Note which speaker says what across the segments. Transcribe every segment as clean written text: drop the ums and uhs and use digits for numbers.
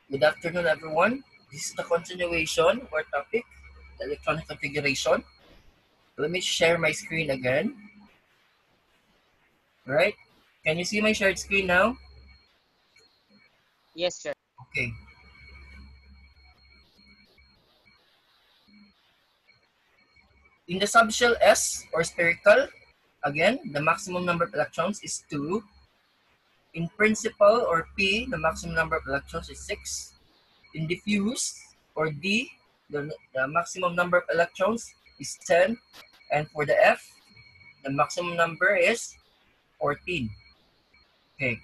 Speaker 1: Good afternoon, everyone. This is the continuation of our topic, the electronic configuration. Let me share my screen again. Right? Can you see my shared screen now?
Speaker 2: Yes, sir.
Speaker 1: Okay. In the subshell S or spherical, again, the maximum number of electrons is 2. In principal or P, the maximum number of electrons is 6. In diffuse or D, the maximum number of electrons is 10. And for the F, the maximum number is 14. Okay.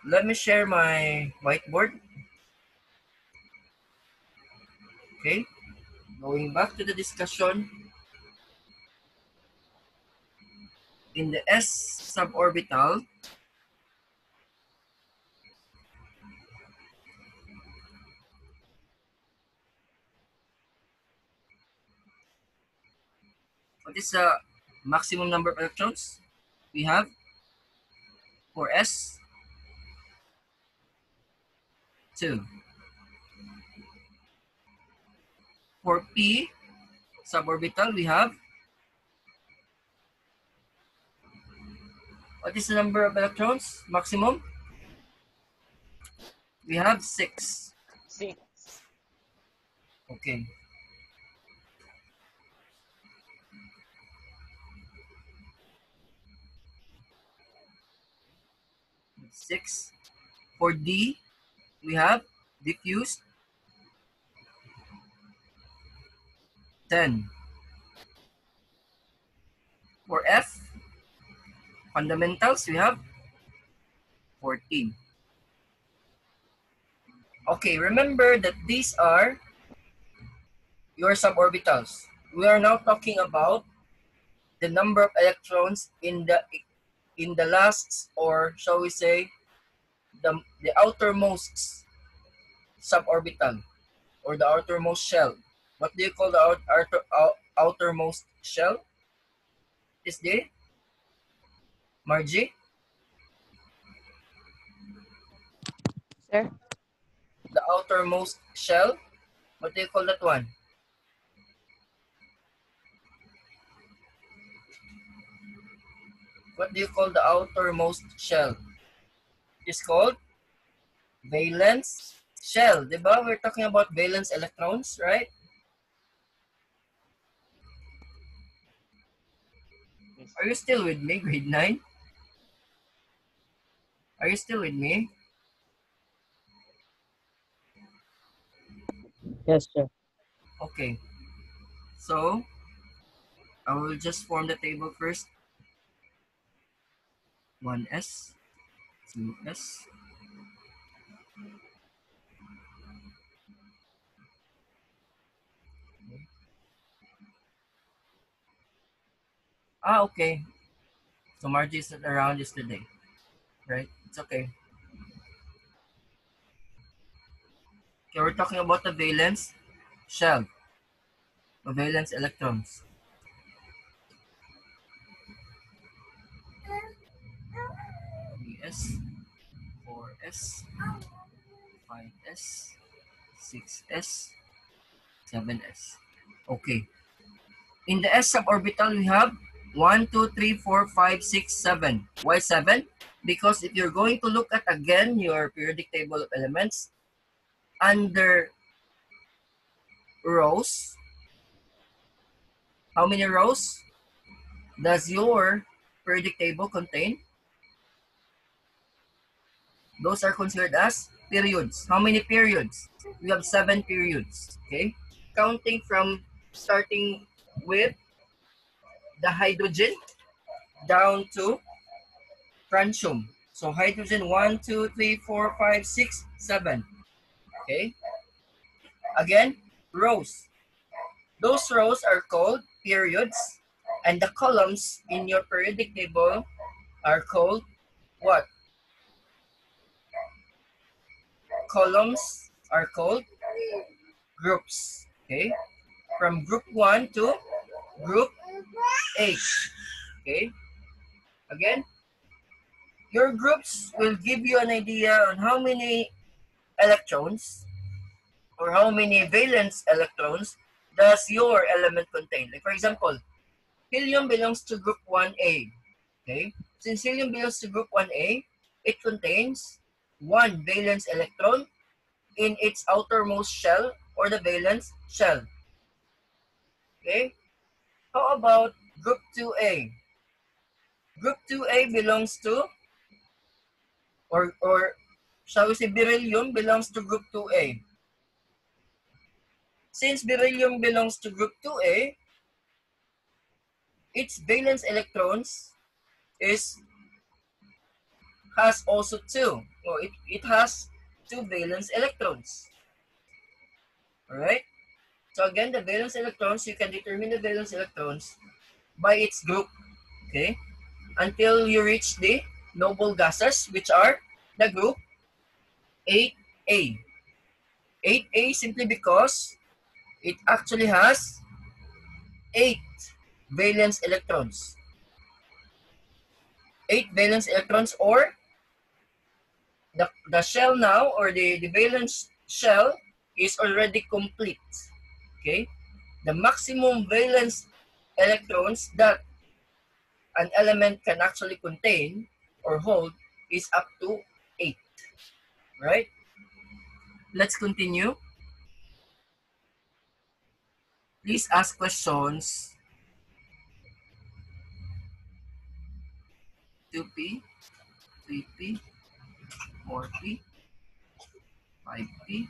Speaker 1: Let me share my whiteboard. Okay. Going back to the discussion, in the S suborbital, what is the maximum number of electrons we have for S? 2. For P suborbital, we have, what is the number of electrons maximum? We have 6.
Speaker 2: 6.
Speaker 1: Okay. Six. For D, we have diffuse 10. For F, fundamentals, we have 14. Okay, remember that these are your suborbitals. We are now talking about the number of electrons in the last, or shall we say, the outermost suborbital or the outermost shell. What do you call the outermost shell? Is the Margie?
Speaker 2: Sir?
Speaker 1: The outermost shell? What do you call that one? What do you call the outermost shell? It's called valence shell. Diba? We're talking about valence electrons, right?
Speaker 2: Yes.
Speaker 1: Are you still with me, grade 9? Are you still with me?
Speaker 2: Yes, sir.
Speaker 1: Okay. So, I will just form the table first. 1s, 2s. Ah, okay. So Margie is not around yesterday, right? It's okay. Okay, we're talking about the valence shell, the valence electrons. S, 4s, 5s, 6s, 7s. Okay. In the S suborbital, we have 1, 2, 3, 4, 5, 6, 7. Why 7? Because if you're going to look at again your periodic table of elements, under rows, how many rows does your periodic table contain? Those are considered as periods. How many periods? We have 7 periods. Okay? Counting from starting with the hydrogen down to francium. So hydrogen 1, 2, 3, 4, 5, 6, 7. Okay? Again, rows. Those rows are called periods, and the columns in your periodic table are called what? Columns are called groups. Okay? From group 1 to group 8. Okay? Again, Your groups will give you an idea on how many electrons or how many valence electrons does your element contain. Like for example, helium belongs to group 1A. Okay? Since helium belongs to group 1A, it contains one valence electron in its outermost shell or the valence shell. Okay? How about group 2A? Group 2A belongs to, or shall we say beryllium belongs to group 2A. Since beryllium belongs to group 2A, its valence electrons has also two. Or it has two valence electrons. Alright? So again, the valence electrons, you can determine the valence electrons by its group. Okay? Until you reach the noble gases, which are the group 8A. 8A simply because it actually has 8 valence electrons. 8 valence electrons, or the shell now, or the valence shell is already complete. Okay? The maximum valence electrons that an element can actually contain or hold is up to 8. Right? Let's continue. Please ask questions. 2P, 3P, 4P, 5P,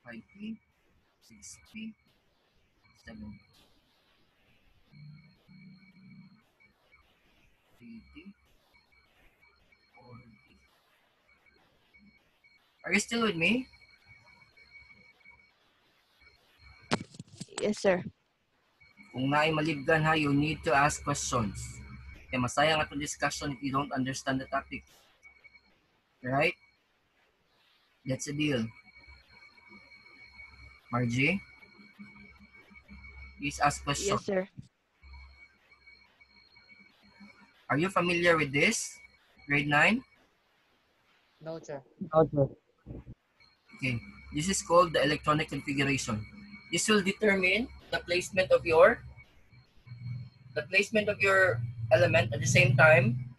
Speaker 1: 5P, 6P, 7P, 3P, 4P. Are you still with me?
Speaker 2: Yes, sir.
Speaker 1: Kung naay malibgan ha, you need to ask questions. Kaya masayang atong discussion if you don't understand the topic. Right? That's the deal. Margie, please ask questions.
Speaker 2: Yes, sir.
Speaker 1: Are you familiar with this? Grade 9?
Speaker 2: No, sir.
Speaker 1: Okay. This is called the electronic configuration. This will determine the placement of your element, at the same time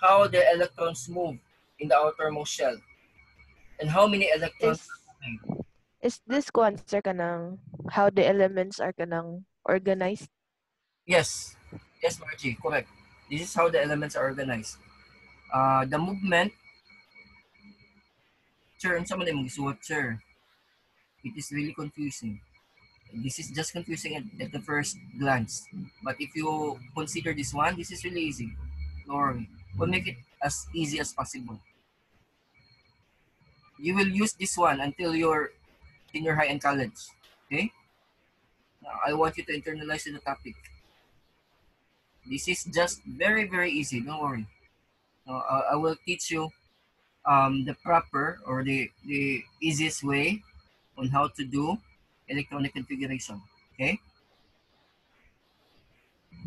Speaker 1: how the electrons move in the outermost shell and how many electrons
Speaker 2: Is
Speaker 1: are contained.
Speaker 2: is this one, sir, kanang how the elements are kanang organized?
Speaker 1: Yes. Yes, Margie, correct. This is how the elements are organized. The movement, sir, unsa man imong gisuwat, sir? It is really confusing. This is just confusing at the first glance. But if you consider this one, this is really easy. Don't worry. We'll make it as easy as possible. You will use this one until you're senior high and college. Okay? Now, I want you to internalize the topic. This is just very, very easy. Don't worry. I will teach you the proper or the easiest way on how to do electronic configuration. Okay?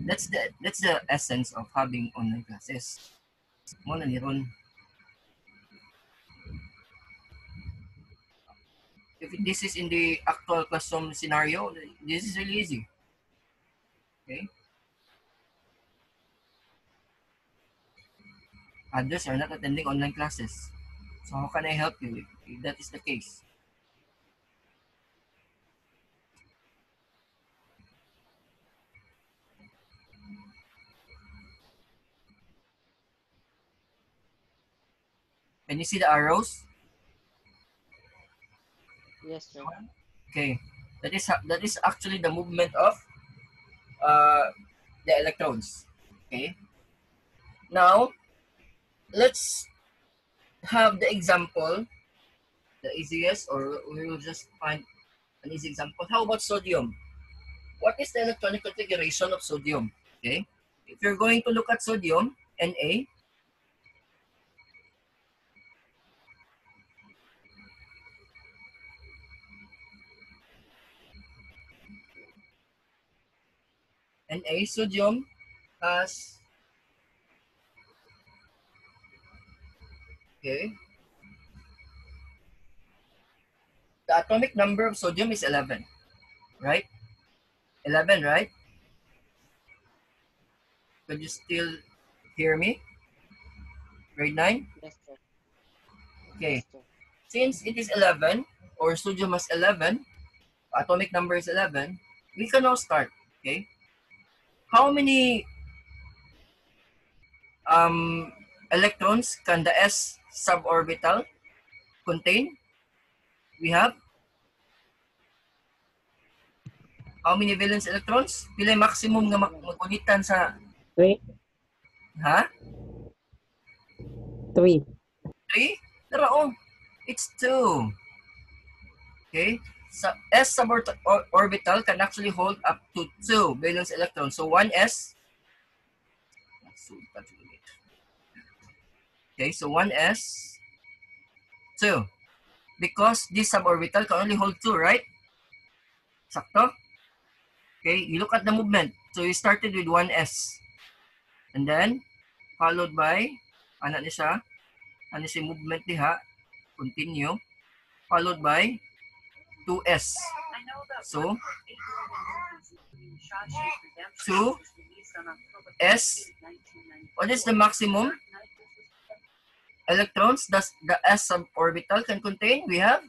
Speaker 1: That's the essence of having online classes. Mo na ni ron. If this is in the actual classroom scenario, this is really easy. Okay? Others are not attending online classes. So how can I help you if that is the case? Can you see the arrows?
Speaker 2: Yes, sir.
Speaker 1: Okay. That is actually the movement of uh, the electrons. Okay. Now let's have the example, the easiest, or we will just find an easy example. How about sodium? What is the electronic configuration of sodium? Okay. If you're going to look at sodium, Na, Na, sodium has, okay, the atomic number of sodium is 11, right? 11, right? Could you still hear me? Grade 9?
Speaker 3: Yes, sir.
Speaker 1: Okay.
Speaker 3: Yes, sir.
Speaker 1: Since it is 11, or sodium has 11, atomic number is 11, we can now start, okay? How many um, electrons can the s suborbital contain? We have how many valence electrons? Pila maximum nga magunitan sa,
Speaker 3: Three.
Speaker 1: ha?
Speaker 3: Three.
Speaker 1: 3? Pero oh, it's 2. Okay? So s suborbital can actually hold up to 2 valence electrons. So 1s, okay, so 1s, 2. Because this suborbital can only hold 2, right? Sakto? Okay, you look at the movement. So you started with 1s. And then, followed by, ano ni siya? Ano si movement diha? Continue. Followed by 2s. So, 2s. What is the maximum electrons does the s suborbital can contain? We have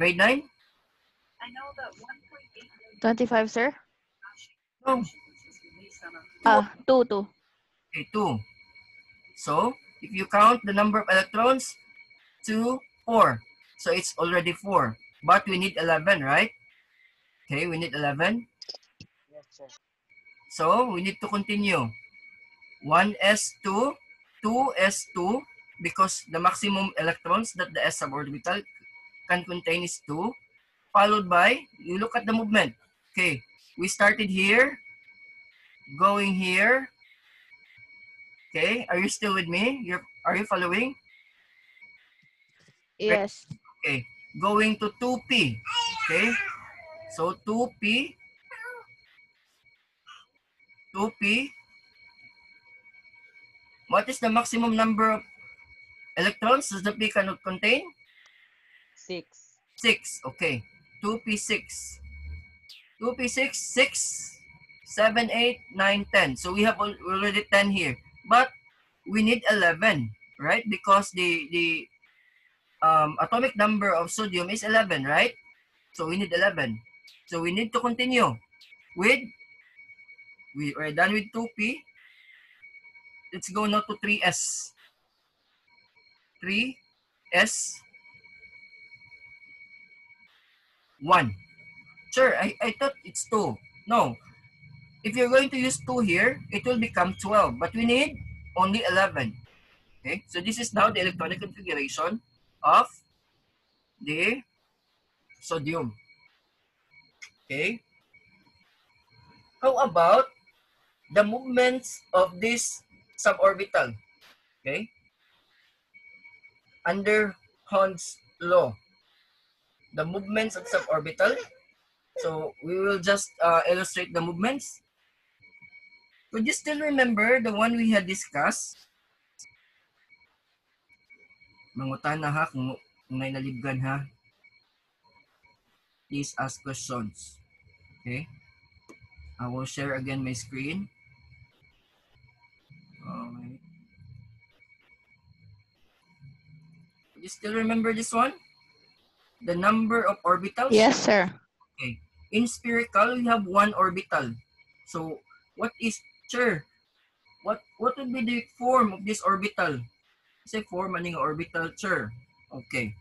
Speaker 1: grade 9?
Speaker 2: 25, sir?
Speaker 1: No.
Speaker 2: 2.
Speaker 1: Okay, 2. So, if you count the number of electrons, 2, 4. So, it's already 4. But we need 11, right? Okay, we need 11.
Speaker 3: Yes, sir.
Speaker 1: So, we need to continue. 1s2, 2s2, because the maximum electrons that the s suborbital can contain is 2. Followed by, you look at the movement. Okay, we started here, going here. Okay, are you still with me? Are you following?
Speaker 2: Yes.
Speaker 1: Okay, going to 2p. Okay, so 2p, 2p. What is the maximum number of electrons does the p cannot contain?
Speaker 3: 6.
Speaker 1: 6. Okay, 2p6. 2p6, 6, 7, 8, 9, 10. So we have already 10 here. But we need 11, right? Because the atomic number of sodium is 11, right? So we need 11. So we need to continue with, we are done with 2p. Let's go now to 3s. 3s, 1. Sure, I thought it's 2. No. If you're going to use 2 here, it will become 12. But we need only 11. Okay, so this is now the electronic configuration of the sodium. Okay, how about the movements of this suborbital? Okay, under Hund's law, the movements of suborbital. So we will just illustrate the movements. Could you still remember the one we had discussed? Mangutan na ha kung may nalibgan ha. Please ask questions. Okay, I will share again my screen. Okay. Do you still remember this one? The number of orbitals?
Speaker 2: Yes, sir.
Speaker 1: Okay. In spherical, we have one orbital. So, what is, sure, what would be the form of this orbital? Say form aning orbital, sure. Okay.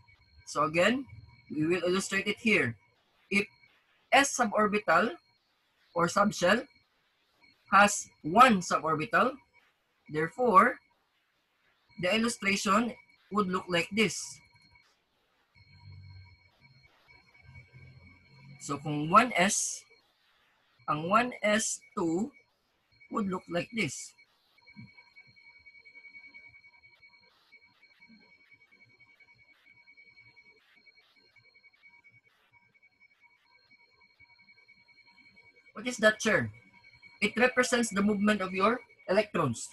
Speaker 1: So again, we will illustrate it here. If S suborbital or subshell has one suborbital, therefore, the illustration would look like this. So kung 1s, ang 1s2 would look like this. What is that, sir? It represents the movement of your electrons.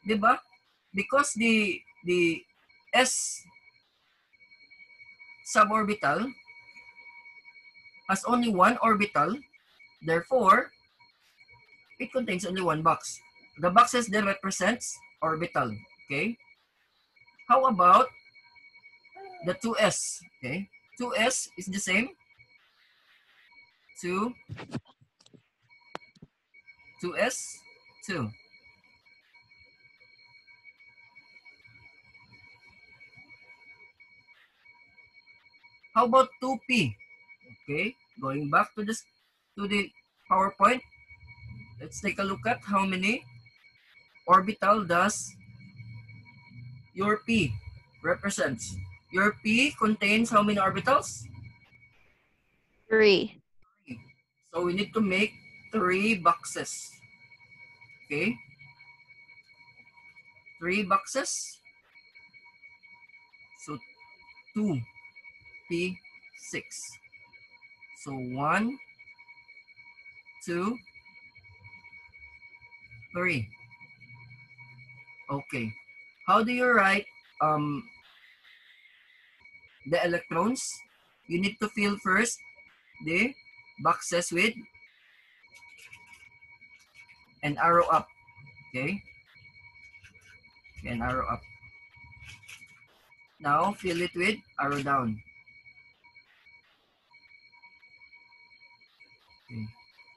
Speaker 1: Diba? Because the S suborbital has only one orbital, therefore, it contains only one box. The boxes then represents orbital. Okay? How about the 2s? Okay? 2s is the same. 2, 2s, 2. How about 2p? Okay, going back to this to the PowerPoint. Let's take a look at how many orbital does your p represents. Your p contains how many orbitals?
Speaker 2: 3.
Speaker 1: So we need to make 3 boxes. Okay, 3 boxes. So 2p6. So 1, 2, 3. Okay. How do you write the electrons? You need to fill first the boxes with an arrow up. Okay, an arrow up. Now fill it with arrow down. Okay.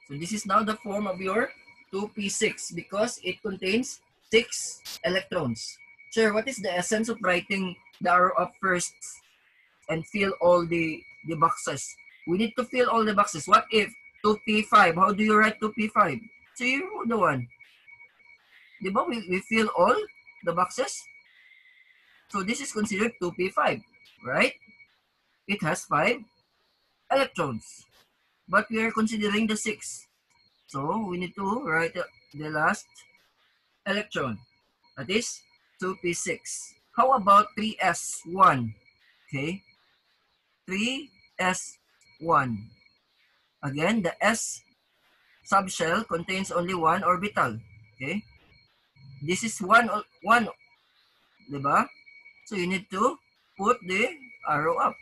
Speaker 1: So this is now the form of your 2p6 because it contains 6 electrons. Sure, what is the essence of writing the arrow up first and fill all the boxes? We need to fill all the boxes. What if 2p5? How do you write 2p5? So you remove the one. Diba? We fill all the boxes. So this is considered 2p5, right? It has 5 electrons. But we are considering the 6. So we need to write the last electron. That is 2p6. How about 3s1? Okay, 3s1. Again, the s subshell contains only one orbital. Okay, this is one, diba? So you need to put the arrow up.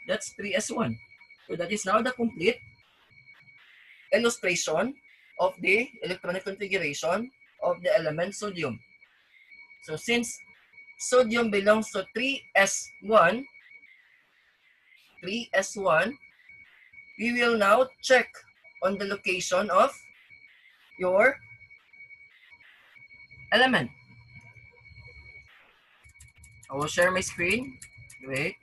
Speaker 1: That's 3s1. So that is now the complete illustration of the electronic configuration of the element sodium. So since sodium belongs to 3s1, we will now check on the location of your element. I will share my screen. Wait.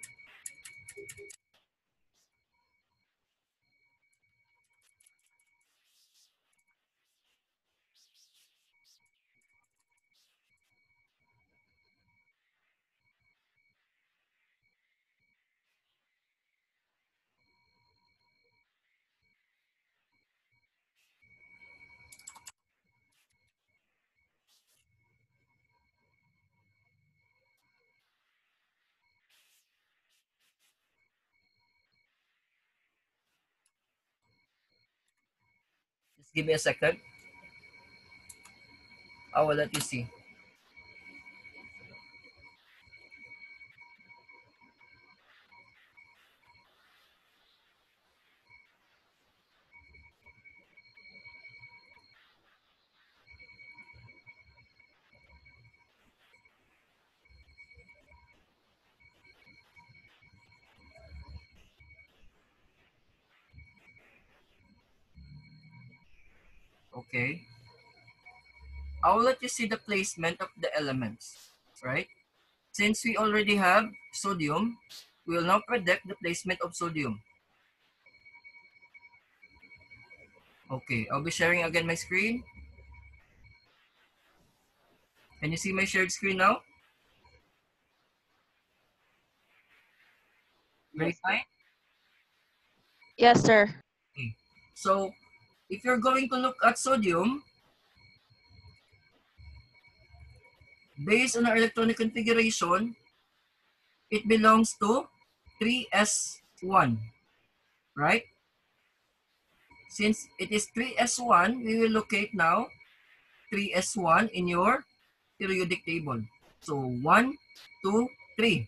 Speaker 1: Just give me a second. I will let you see. Okay. I will let you see the placement of the elements, right? Since we already have sodium, we will now predict the placement of sodium. Okay, I'll be sharing again my screen. Can you see my shared screen now? Very
Speaker 3: Yes, sir.
Speaker 1: fine.
Speaker 2: Yes, sir.
Speaker 1: Okay. So, if you're going to look at sodium, based on our electronic configuration, it belongs to 3s1, right? Since it is 3s1, we will locate now 3s1 in your periodic table. So 1, 2, 3.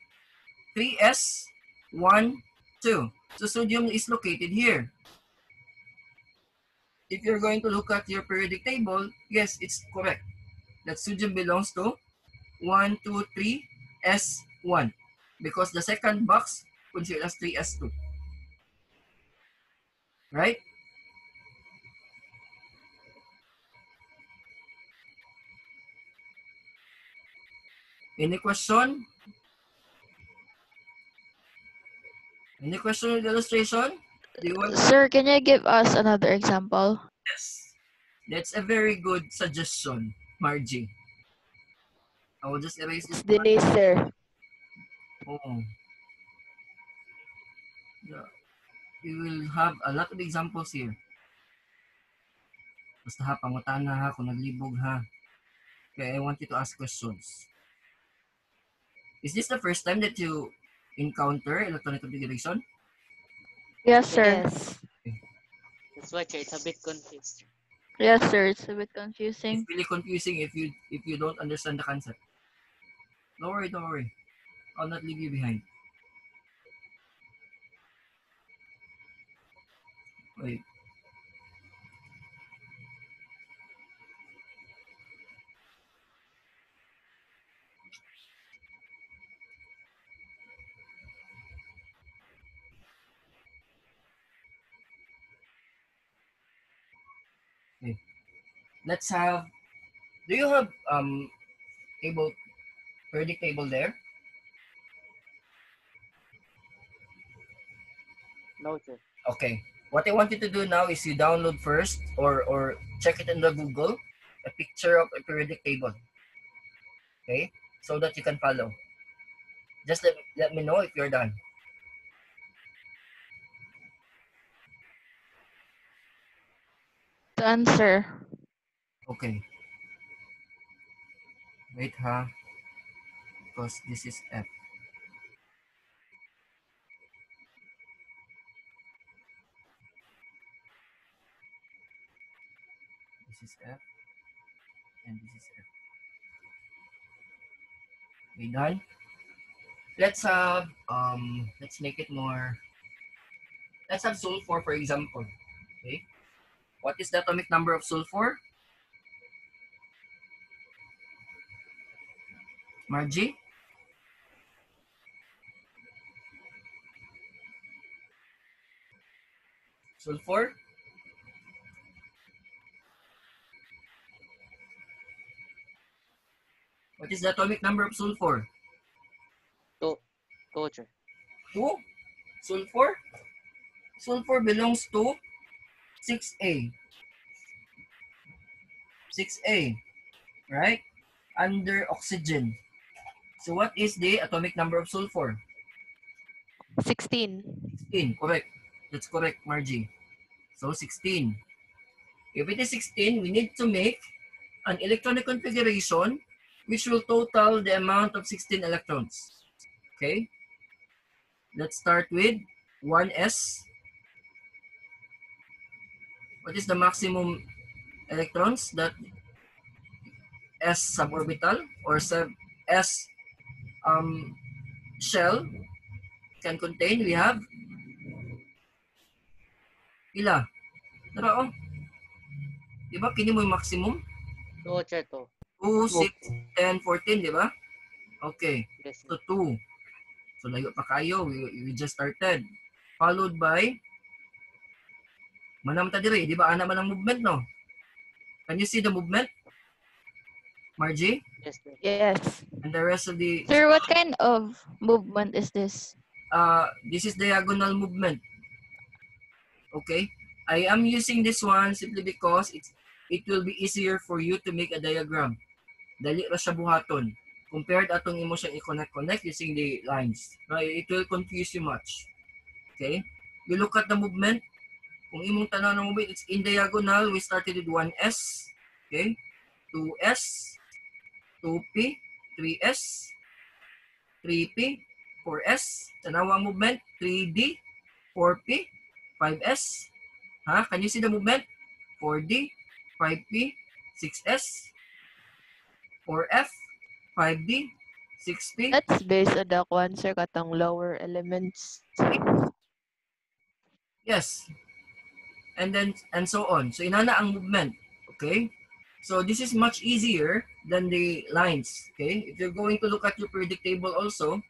Speaker 1: 3s, 1, 2. So sodium is located here. If you're going to look at your periodic table, yes, it's correct. That sodium belongs to 1, 2, 3, S1. Because the second box considered as 3s2. Right? Any question? Any question with the illustration? Do you want to?
Speaker 4: Sir, can you give us another example?
Speaker 1: Yes. That's a very good suggestion, Margie. I will just erase this
Speaker 2: It's
Speaker 1: one.
Speaker 2: Denise, sir.
Speaker 1: Oh. Yeah. We will have a lot of examples here. Basta ha, pangutan na ha, kung naglibog ha. Okay, I want you to ask questions. Is this the first time that you encounter electronic configuration?
Speaker 4: Yes, sir.
Speaker 2: Yes.
Speaker 3: That's why it's a bit confused.
Speaker 4: Yes, sir. It's a bit
Speaker 1: It's
Speaker 4: confusing.
Speaker 1: really confusing if you don't understand the concept. Don't worry, don't worry. I'll not leave you behind. Wait. Okay. Let's have. Do you have table periodic table there?
Speaker 3: No, sir.
Speaker 1: Okay. What I want you to do now is you download first or check it in the Google a picture of a periodic table. Okay, so that you can follow. Just let me know if you're done.
Speaker 4: To answer.
Speaker 1: Okay. Wait ha, because this is F. This is F and this is F. We done? Let's have let's make it more. Let's have sulfur for example. Okay. What is the atomic number of sulfur? Margie? Sulfur? What is the atomic number of sulfur?
Speaker 3: Two. Two, sir.
Speaker 1: 2. Sulfur? Sulfur belongs to 6A. 6A, right? Under oxygen. So what is the atomic number of sulfur?
Speaker 2: 16.
Speaker 1: 16, correct. That's correct, Margie. So 16. If it is 16, we need to make an electronic configuration which will total the amount of 16 electrons. Okay? Let's start with 1s. What is the maximum electrons that s suborbital or s shell can contain? We have ila. Tara oh. Diba? Kini mo yung maximum?
Speaker 3: Two, sir. Two.
Speaker 1: 2, 6, 10, 14, di ba? Okay.
Speaker 3: Yes,
Speaker 1: So
Speaker 3: sir.
Speaker 1: 2. So layo pa kayo. We just started. Followed by manam ta dire, di ba? Ana man ang movement, no? Can you see the movement, Margie?
Speaker 3: Yes, sir.
Speaker 2: Yes.
Speaker 1: And the rest of the
Speaker 4: Sir, what kind of movement is this?
Speaker 1: this is diagonal movement. Okay? I am using this one simply because it will be easier for you to make a diagram. Dali ra siya buhaton. Compared atong imo siyang i-connect using the lines. Right? It will confuse you much. Okay? You look at the movement. Kung imong tanaw ng movement, it's in diagonal. We started with 1s. Okay? 2s, 2p, 3s, 3p, 4s. Tanawa ang movement, 3d, 4p, 5s, Can you see the movement? 4D, 5P, 6S, 4F, 5D, 6P.
Speaker 2: That's based on the kwan, sir, katong lower elements.
Speaker 1: Yes. And so on. So inana ang movement. Okay? So this is much easier than the lines. Okay? If you're going to look at your periodic table also,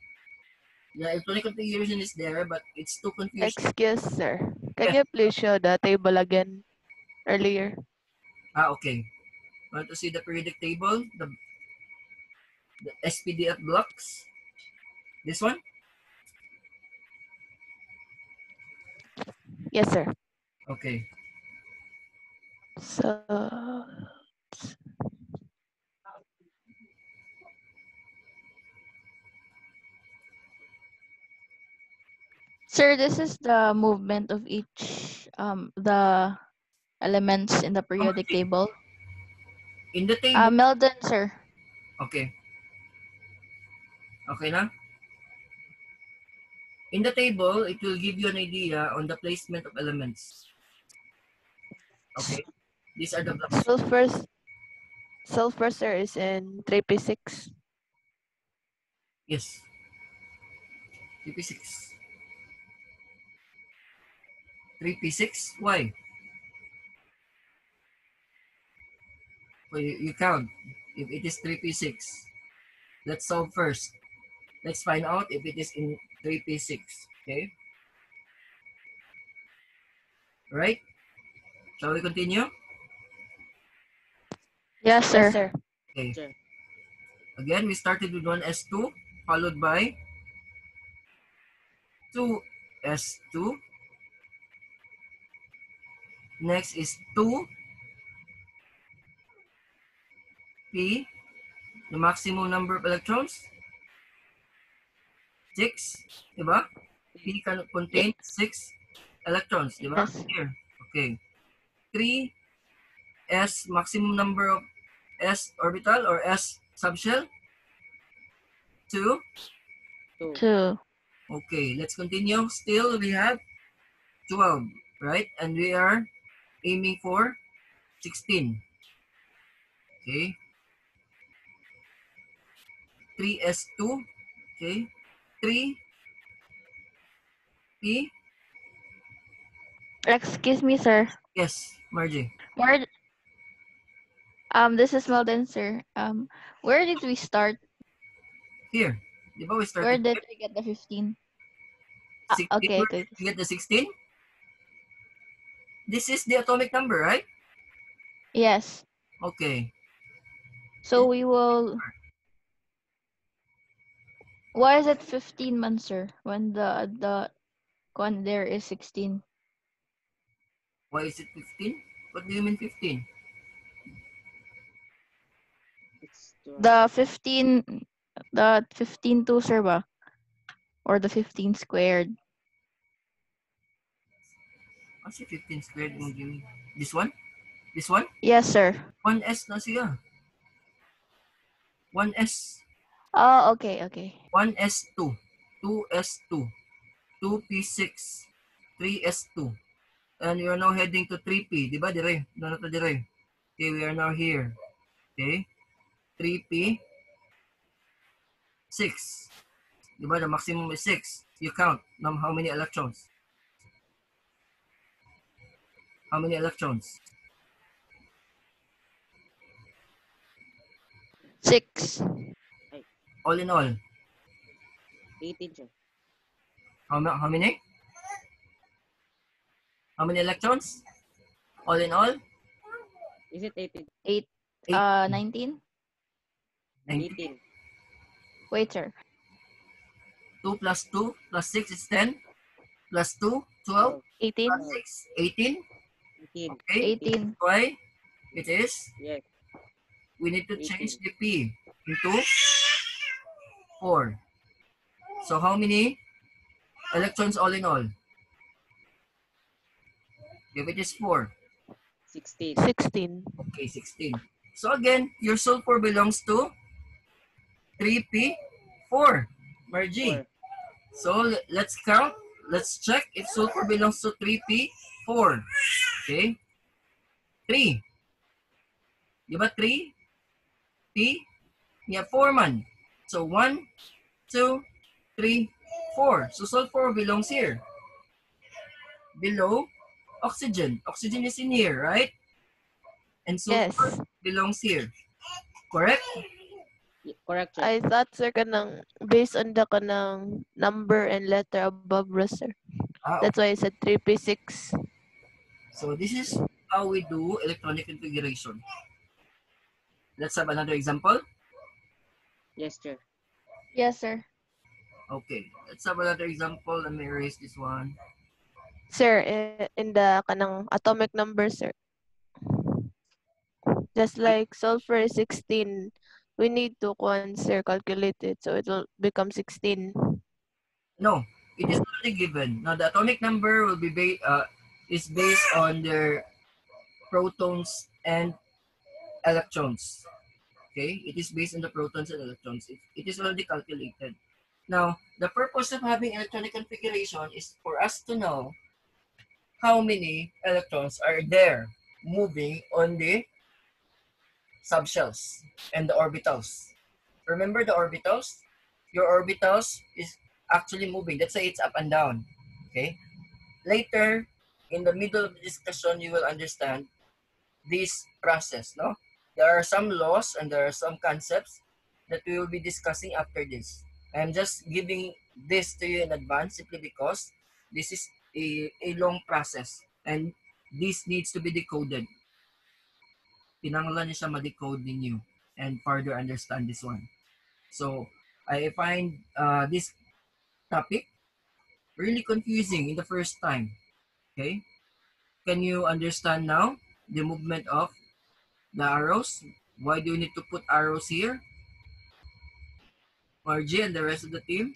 Speaker 1: the electronic configuration is there, but it's too confusing.
Speaker 2: Excuse, sir. Can
Speaker 1: Yes.
Speaker 2: you please show the table again earlier?
Speaker 1: Okay. Want to see the periodic table? The SPDF blocks? This one?
Speaker 2: Yes, sir.
Speaker 1: Okay.
Speaker 2: So,
Speaker 4: Sir, this is the movement of each the elements in the periodic
Speaker 1: Okay.
Speaker 4: table.
Speaker 1: In the table.
Speaker 4: Meldon, sir.
Speaker 1: Okay. Okay na? In the table, it will give you an idea on the placement of elements. Okay. These are the blocks.
Speaker 2: sulfur, sir, is in 3P6.
Speaker 1: Yes. TP6. 3P6? Why? Well, you count. If it is 3P6, let's solve first. Let's find out if it is in 3P6. Okay? Right? Shall we continue?
Speaker 4: Yes,
Speaker 2: Yes,
Speaker 4: sir.
Speaker 2: sir.
Speaker 1: Okay.
Speaker 3: Sir.
Speaker 1: Again, we started with 1s2, followed by 2s2. Next is 2p, the maximum number of electrons. 6, diba? P can contain 6 electrons, diba?
Speaker 4: Yes.
Speaker 1: Here. Okay. 3s, maximum number of s orbital or s subshell. 2.
Speaker 3: 2.
Speaker 4: 2.
Speaker 1: Okay, let's continue. Still, we have 12, right? And we are aiming for 16. Okay. 3s2. Okay. 3p.
Speaker 4: Excuse me, sir.
Speaker 1: Yes, Margie.
Speaker 4: Where this is Meldon, sir. Where did we start?
Speaker 1: Here. Diba we
Speaker 4: Where
Speaker 1: started
Speaker 4: did
Speaker 1: with
Speaker 4: we get the 15?
Speaker 1: 16?
Speaker 4: Okay,
Speaker 1: Where
Speaker 4: okay.
Speaker 1: did we get the 16? This is the atomic number, right?
Speaker 4: Yes.
Speaker 1: Okay.
Speaker 4: So we will. Why is it 15 months, sir? When the one there is 16.
Speaker 1: Why is it 15? What do you mean 15?
Speaker 3: It's 12.
Speaker 4: The 15 too, sir, ba? Or the 15 squared.
Speaker 1: What's 15 squared mo give me? This one? This one?
Speaker 4: Yes, sir.
Speaker 1: 1s na siya. 1s.
Speaker 4: Oh, okay, okay.
Speaker 1: 1s2. 2s2. 2p6. 3s2. And we are now heading to 3p. Diba? Dire. No, not dire. Okay, we are now here. Okay. 3p. 6. Diba? The maximum is 6. You count. How many electrons? How many electrons?
Speaker 4: 6.
Speaker 1: All in all.
Speaker 3: 18, sir.
Speaker 1: How many? How many electrons? All in all?
Speaker 3: Is it 18?
Speaker 4: 8.
Speaker 1: 8.
Speaker 4: 19?
Speaker 1: 19.
Speaker 3: 18.
Speaker 4: Wait, sir.
Speaker 1: 2 plus 2 plus 6 is 10. Plus 2, 12.
Speaker 2: 18?
Speaker 1: Plus 6, 18.
Speaker 3: 18.
Speaker 1: Okay.
Speaker 4: 18.
Speaker 1: Why? It is,
Speaker 3: Yes.
Speaker 1: we need to change
Speaker 3: 18.
Speaker 1: the P into 4. So how many electrons all in all? If it is 4.
Speaker 3: 16.
Speaker 2: 16.
Speaker 1: Okay, 16. So again, your sulfur belongs to 3p4. Margie.
Speaker 3: 4.
Speaker 1: So let's count. Let's check if sulfur belongs to 3p4. 4. Okay? 3. Di ba 3? P? Yeah, 4 man. So 1, 2, 3, 4. So sulfur belongs here. Below oxygen. Oxygen is in here, right? And sulfur
Speaker 2: Yes.
Speaker 1: belongs here. Correct?
Speaker 3: Correct, sir.
Speaker 2: I thought, sir, kanang based on the kanang number and letter above, sir. That's
Speaker 1: Okay.
Speaker 2: why I said 3P6.
Speaker 1: So this is how we do electronic configuration. Let's have another example.
Speaker 3: Yes, sir.
Speaker 4: Yes, sir.
Speaker 1: Okay. Let's have another example. Let me erase this one.
Speaker 2: Sir, in the kanang atomic number, sir. Just like sulfur is 16, we need to sir, calculate it so it will become 16.
Speaker 1: No, it is already given. Now the atomic number will be is based on their protons and electrons. Okay, it is based on the protons and electrons. It is already calculated. Now, the purpose of having electronic configuration is for us to know how many electrons are there moving on the subshells and the orbitals. Remember the orbitals? Your orbitals is actually moving. That's why it's up and down. Okay? Later, in the middle of the discussion, you will understand this process, no? There are some laws and there are some concepts that we will be discussing after this. I'm just giving this to you in advance simply because this is a long process and this needs to be decoded. Kinanglan niya siya ma-decode ninyo and further understand this one. So, I find this topic really confusing in the first time. Okay? Can you understand now the movement of the arrows? Why do you need to put arrows here? Margie and the rest of the team?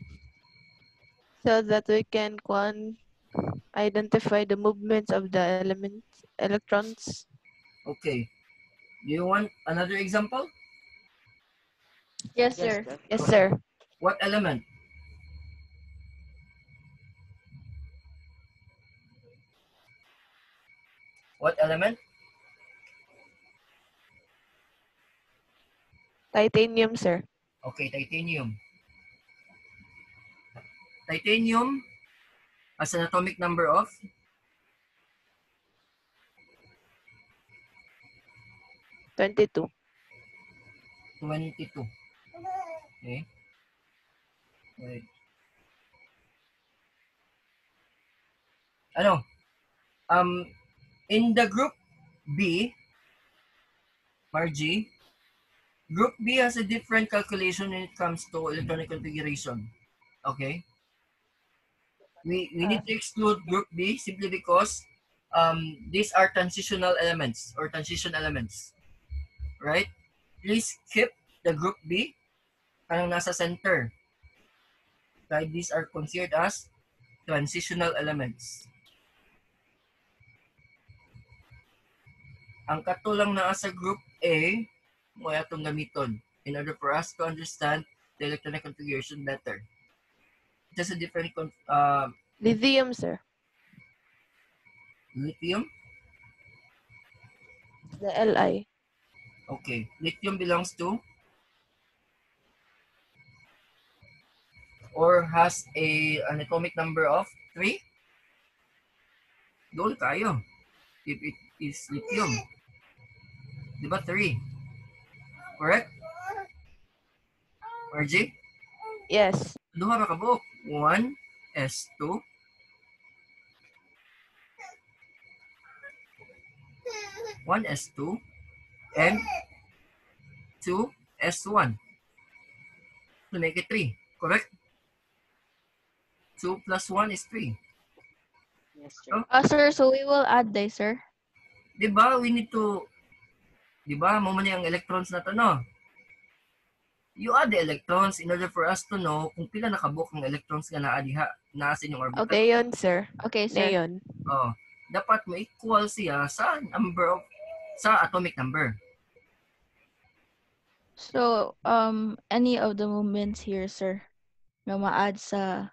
Speaker 2: So that we can identify the movements of the elements, electrons.
Speaker 1: Okay. Do you want another example?
Speaker 4: Yes,
Speaker 3: Yes,
Speaker 4: sir.
Speaker 3: sir.
Speaker 2: Yes, sir.
Speaker 1: What element? What element?
Speaker 2: Titanium, sir.
Speaker 1: Okay, titanium. Titanium has an atomic number of
Speaker 2: 22.
Speaker 1: 22. Okay. Wait. Ano? In the group B, Margie, group B has a different calculation when it comes to electronic configuration. Okay? We need to exclude group B simply because these are transitional elements or transition elements. Right? Please keep the group B kanang nasa center. Okay? These are considered as transitional elements. Ang katulang naa sa group A, mo atong gamiton in order for us to understand the electronic configuration better. Just a different
Speaker 2: Lithium, sir.
Speaker 1: lithium.
Speaker 2: The Li.
Speaker 1: Okay, lithium belongs to or has an atomic number of 3. Goal tayo. If it is lithium. Di ba 3? Correct? RJ?
Speaker 2: Yes.
Speaker 1: Duha ra ka buok. 1 S2 1 S2 and 2 S1 to make it 3. Correct? 2 plus 1 is 3.
Speaker 3: Yes, sir.
Speaker 4: Sir, so we will add this, sir.
Speaker 1: Di ba? We need to, di ba? Mo man yung electrons na to, no? You add the electrons in order for us to know kung pila nakabuk ang electrons nga naa diha naa sa inyong orbital.
Speaker 2: Neon, sir.
Speaker 4: Okay, sir.
Speaker 2: Neon.
Speaker 1: Oh, dapat mo equal siya sa number of sa atomic number.
Speaker 4: So, any of the movements here, sir, na ma-add sa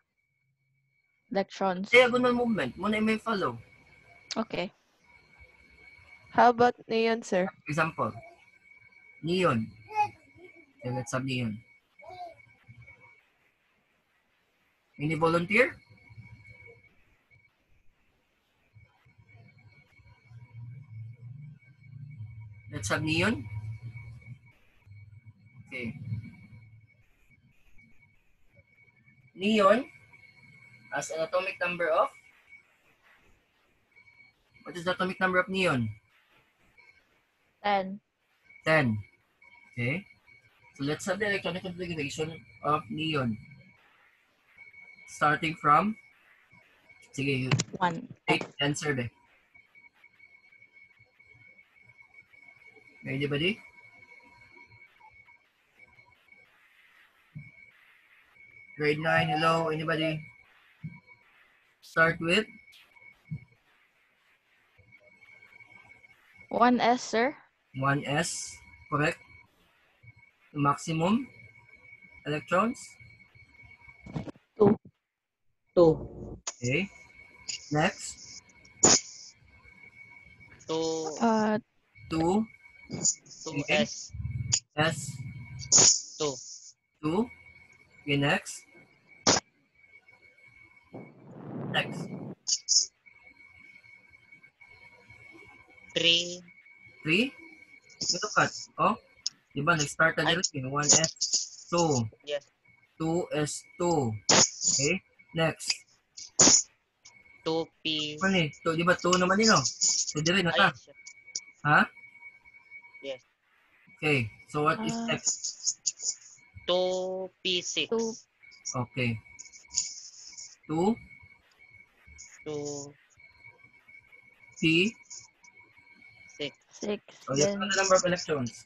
Speaker 4: electrons.
Speaker 1: Diagonal movement mo na may follow.
Speaker 4: Okay.
Speaker 2: How about neon, sir?
Speaker 1: Example, neon. Okay, let's have neon. Any volunteer? Let's have neon. Okay. Neon has an atomic number of, what is the atomic number of neon?
Speaker 4: 10.
Speaker 1: 10. Okay. So let's have the electronic configuration of neon. Starting from, sige,
Speaker 4: 1.
Speaker 1: take
Speaker 4: F.
Speaker 1: answer be. Anybody? Grade 9, hello, anybody? Start with
Speaker 4: 1s, sir.
Speaker 1: 1s, correct? The maximum electrons.
Speaker 4: 2.
Speaker 3: 2.
Speaker 1: Okay. Next,
Speaker 3: 2.
Speaker 1: 2.
Speaker 3: 2S.
Speaker 1: S,
Speaker 3: 2.
Speaker 1: 2. Okay, next. Next,
Speaker 3: 3.
Speaker 1: 3. Look at, oh, diba, nag-start na direct 1s. 2.
Speaker 3: Yes.
Speaker 1: 2s2. Okay. Next.
Speaker 3: 2P.
Speaker 1: Ano eh? 2, diba 2 naman yun, oh? So, dire na ta.
Speaker 3: Yes, sir.
Speaker 1: Ha?
Speaker 3: Yes.
Speaker 1: Okay. So, what is
Speaker 4: Uh,
Speaker 1: next?
Speaker 3: 2P6.
Speaker 4: 2.
Speaker 1: Okay. 2,
Speaker 3: 2P6.
Speaker 1: P.
Speaker 4: 6.
Speaker 1: So, that's
Speaker 4: Then
Speaker 1: the number of electrons.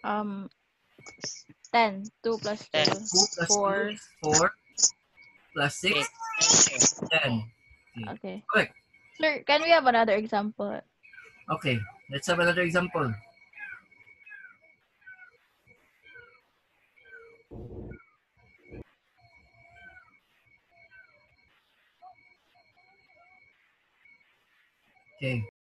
Speaker 4: 10. 2 plus 2.
Speaker 3: 10.
Speaker 1: 2 plus 2
Speaker 4: 4.
Speaker 1: is 4. Plus 6,
Speaker 3: 6.
Speaker 1: 10. Okay.
Speaker 4: Okay.
Speaker 1: Correct.
Speaker 4: Sir, can we have another example?
Speaker 1: Okay. Let's have another example. Okay.